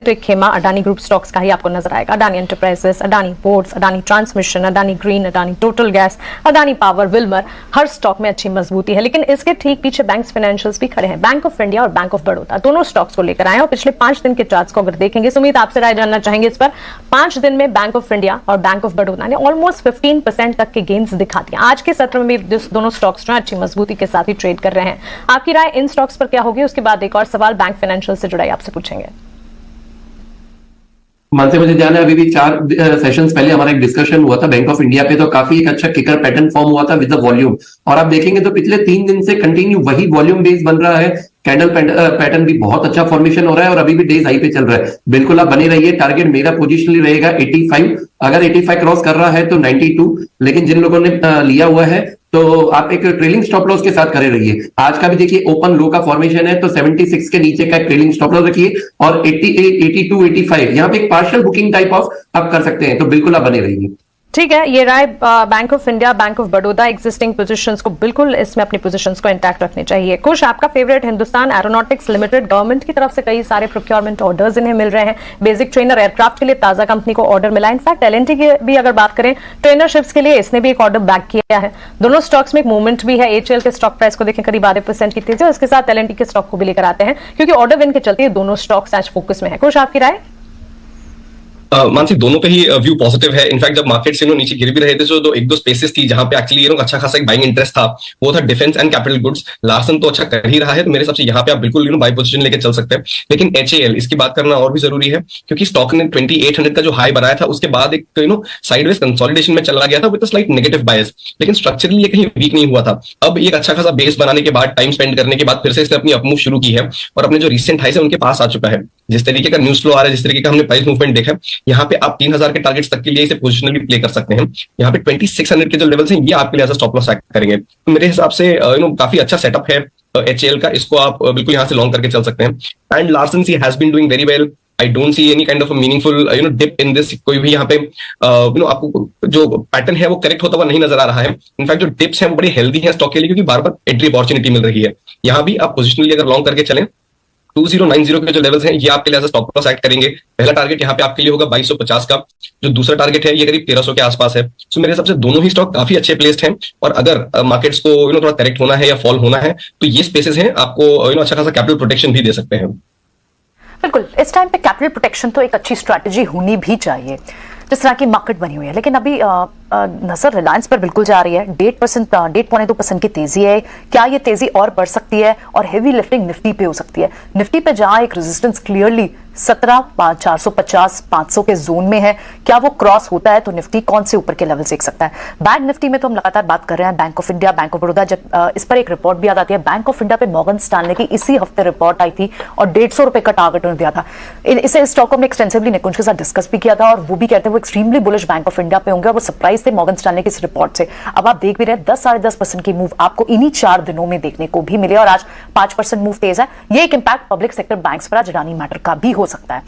तो एक खेमा अडानी ग्रुप स्टॉक्स का ही आपको नजर आएगा। Adani Enterprises, Adani Ports, Adani Transmission, Adani Green, Adani Total Gas, Adani Power, Wilmar, हर स्टॉक में अच्छी मजबूती है। लेकिन इसके ठीक पीछे बैंक्स फाइनेंशियल्स भी खड़े हैं। बैंक ऑफ इंडिया और बैंक ऑफ बड़ौदा दोनों स्टॉक्स को लेकर आए और पिछले 5 दिन के चार्ट्स को अगर देखेंगे, सुमित आपसे राय जानना चाहेंगे इस पर। 5 दिन में बैंक ऑफ इंडिया और बैंक ऑफ बड़ौदा ने ऑलमोस्ट 15% तक के गेन्स दिखा दिए। आज के सत्र में भी दोनों स्टॉक्स जो अच्छी मजबूती के साथ ही ट्रेड कर रहे हैं। आपकी राय इन स्टॉक्स पर क्या होगी? उसके बाद एक और सवाल बैंक फाइनेंशियल से जुड़ा आपसे पूछेंगे। मानसे मुझे ध्यान है, अभी भी 4 सेशंस पहले हमारा एक डिस्कशन हुआ था बैंक ऑफ इंडिया पे, तो काफी एक अच्छा किकर पैटर्न फॉर्म हुआ था विद द वॉल्यूम। और आप देखेंगे तो पिछले 3 दिन से कंटिन्यू वही वॉल्यूम बेस बन रहा है। कैंडल पैटर्न भी बहुत अच्छा फॉर्मेशन हो रहा है और अभी भी डेज हाई पे चल रहा है। बिल्कुल आप बने रहिए। टारगेट मेरा पोजिशनली रहेगा 85। अगर 85 क्रॉस कर रहा है तो 92, लेकिन जिन लोगों ने लिया हुआ है तो आप एक ट्रेलिंग स्टॉप लॉस के साथ करे रहिए। आज का भी देखिए ओपन लो का फॉर्मेशन है, तो 76 के नीचे का एक ट्रेलिंग स्टॉप लॉस रखिए और 88, 82, 85 यहाँ पे एक पार्शियल बुकिंग टाइप ऑफ आप कर सकते हैं। तो बिल्कुल आप बने रहिए। ठीक है, ये राय Bank of India, Bank of Baroda existing positions को बिल्कुल इसमें अपनी पोजीशंस को इंटैक्ट रखनी चाहिए। कुछ आपका favourite Hindustan aeronautics limited, government की तरफ से कई सारे प्रोक्योरमेंट ऑर्डर्स इन्हें मिल रहे हैं। बेसिक ट्रेनर एयरक्राफ्ट के लिए ताजा कंपनी को ऑर्डर मिला। इनफैक्ट एलएनटी की भी अगर बात करें, ट्रेनरशिप्स के लिए इसने भी एक ऑर्डर बैक किया है। दोनों स्टॉक्स में एक मूवमेंट भी है। एचएएल के स्टॉक प्राइस को देखें, करीब 0.5% की तेजी, और इसके साथ एलएनटी के स्टॉक को भी लेकर आते हैं क्योंकि ऑर्डर विन के चलते दोनों स्टॉक्स आज फोकस में है। कुछ आपकी राय? मानसिक दोनों पे ही व्यू पॉजिटिव है। इनफैक्ट जब मार्केट नीचे गिर भी रहे थे तो एक दो स्पेसेस थी जहां पे एक्चुअली अच्छा खासा एक बाइंग इंटरेस्ट था, वो था defence and capital goods. Larsen तो अच्छा कर ही रहा है, तो मेरे हिसाब से यहाँ पे आप बिल्कुल बाई पोजीशन लेके चल सकते हैं। लेकिन एचएएल, इसकी बात करना और भी जरूरी है क्योंकि स्टॉक ने 2800 का जो हाई बनाया था उसके बाद एक साइडवेज कंसोलिडेशन में चला गया था विद स्लाइट नेगेटिव बायस, लेकिन स्ट्रक्चरली ये कहीं वीक नहीं हुआ था। अब एक अच्छा खासा बेस बनाने के बाद, टाइम स्पेंड करने के बाद फिर से इसने अपनी अपमूव शुरू की है और अपने जो रिसेंट हाई है उनके पास आ चुका है। जिस तरीके का न्यूज फ्लो आ रहा है, जिस तरीके का हमने प्राइस मूवमेंट देखा, यहाँ पे आप 3000 के टारगेट्स तक के लिए इसे पोजिशनली प्ले कर सकते हैं। यहाँ पे 2600 के जो लेवल्स हैं ये आपके लिए as a stop loss act करेंगे। तो मेरे हिसाब से काफी अच्छा सेटअप है एचएएल का, इसको आप बिल्कुल यहाँ से लॉन्ग करके चल सकते हैं। And Larsen see has been doing very well. I don't see any kind of meaningful dip in this. कोई भी यहाँ पे आपको जो पैटर्न है वो करेक्ट होता हुआ नहीं नजर आ रहा है। इनफैक्ट जो डिप्स हैं वो बड़ी हेल्दी हैं स्टॉक के लिए क्योंकि बार बार एंट्री अपॉर्चुनिटी मिल रही है। यहाँ भी आप पोजिशनली अगर लॉन्ग करके चलें, 2090 के जो लेवल्स हैं ये आपके लिए स्टॉप लॉस एक्ट करेंगे। पहला टारगेट यहाँ पे आपके लिए होगा 2250 का, जो दूसरा टारगेट है ये करीब 1300 के आसपास है। सो मेरे हिसाब से दोनों ही स्टॉक काफी अच्छे प्लेस्ड हैं और अगर मार्केट्स को थोड़ा करेक्ट होना है या फॉल होना है तो ये स्पेसेस हैं आपको अच्छा खासा कैपिटल प्रोटेक्शन भी दे सकते हैं। बिल्कुल, इस टाइम पे कैपिटल प्रोटेक्शन तो एक अच्छी स्ट्रैटेजी होनी भी चाहिए जिस तरह की मार्केट बनी हुई है। लेकिन अभी नजर रिलायंस पर बिल्कुल जा रही है। 1.2% की तेजी है। क्या ये तेजी और बढ़ सकती है? और हेवी लिफ्टिंग निफ्टी पे हो सकती है। निफ्टी पे जहां एक रेजिस्टेंस क्लियरली 17,450, 500 के जोन में है, क्या वो क्रॉस होता है तो निफ्टी कौन से ऊपर के लेवल देख सकता है? बैंक निफ्टी में तो हम लगातार बात कर रहे हैं bank of India, Bank of Baroda. जब इस पर एक रिपोर्ट भी याद आती है, बैंक ऑफ इंडिया पे मॉर्गन स्टैनले की इसी हफ्ते रिपोर्ट आई थी और 150 रुपए का टारगेट उन्होंने दिया था। इसे स्टॉक हमने एक्सटेंसिवली निकुंज के साथ डिस्कस भी किया था और वो भी कहते हैं वो extremely bullish bank of India पे होंगे और वो सरप्राइज थे मॉर्गन स्टैनले की इस रिपोर्ट से। अब आप देख भी रहे हैं 10-10.5% की मूव आपको इन्हीं 4 दिनों में देखने को भी मिले और आज 5% मूव तेज है। ये एक इंपैक्ट पब्लिक सेक्टर बैंक्स पर आज अडानी मैटर का भी हो सकता है।